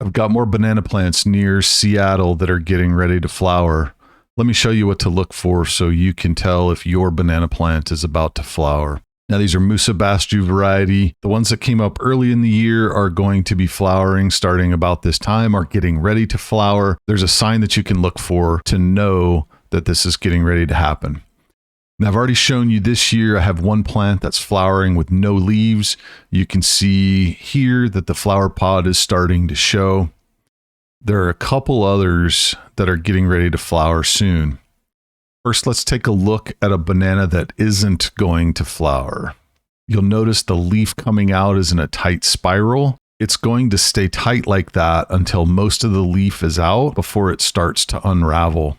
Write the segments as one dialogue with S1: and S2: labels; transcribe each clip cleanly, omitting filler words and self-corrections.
S1: I've got more banana plants near Seattle that are getting ready to flower. Let me show you what to look for so you can tell if your banana plant is about to flower. Now, these are musa basjoo variety. The ones that came up early in the year are going to be flowering starting about this time, are getting ready to flower. There's a sign that you can look for to know that this is getting ready to happen. Now, I've already shown you this year, I have one plant that's flowering with no leaves. You can see here that the flower pod is starting to show. There are a couple others that are getting ready to flower soon. First, let's take a look at a banana that isn't going to flower. You'll notice the leaf coming out is in a tight spiral. It's going to stay tight like that until most of the leaf is out before it starts to unravel.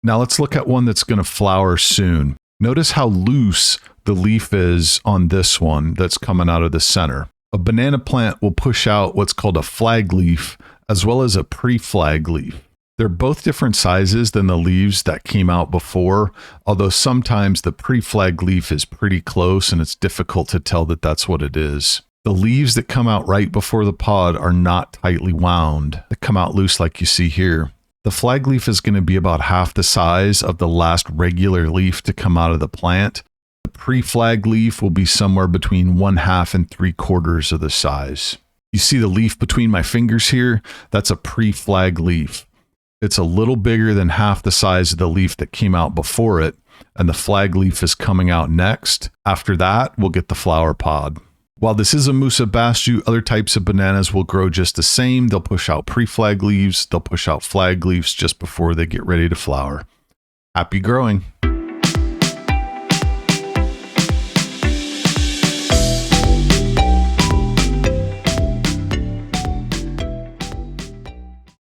S1: Now let's look at one that's going to flower soon. Notice how loose the leaf is on this one that's coming out of the center. A banana plant will push out what's called a flag leaf as well as a pre-flag leaf. They're both different sizes than the leaves that came out before, although sometimes the pre-flag leaf is pretty close and it's difficult to tell that that's what it is. The leaves that come out right before the pod are not tightly wound. They come out loose like you see here. The flag leaf is going to be about half the size of the last regular leaf to come out of the plant. The pre-flag leaf will be somewhere between 1/2 and 3/4 of the size. You see the leaf between my fingers here? That's a pre-flag leaf. It's a little bigger than half the size of the leaf that came out before it, and the flag leaf is coming out next. After that, we'll get the flower pod. While this is a musa basjoo, other types of bananas will grow just the same. They'll push out pre-flag leaves. They'll push out flag leaves just before they get ready to flower. Happy growing.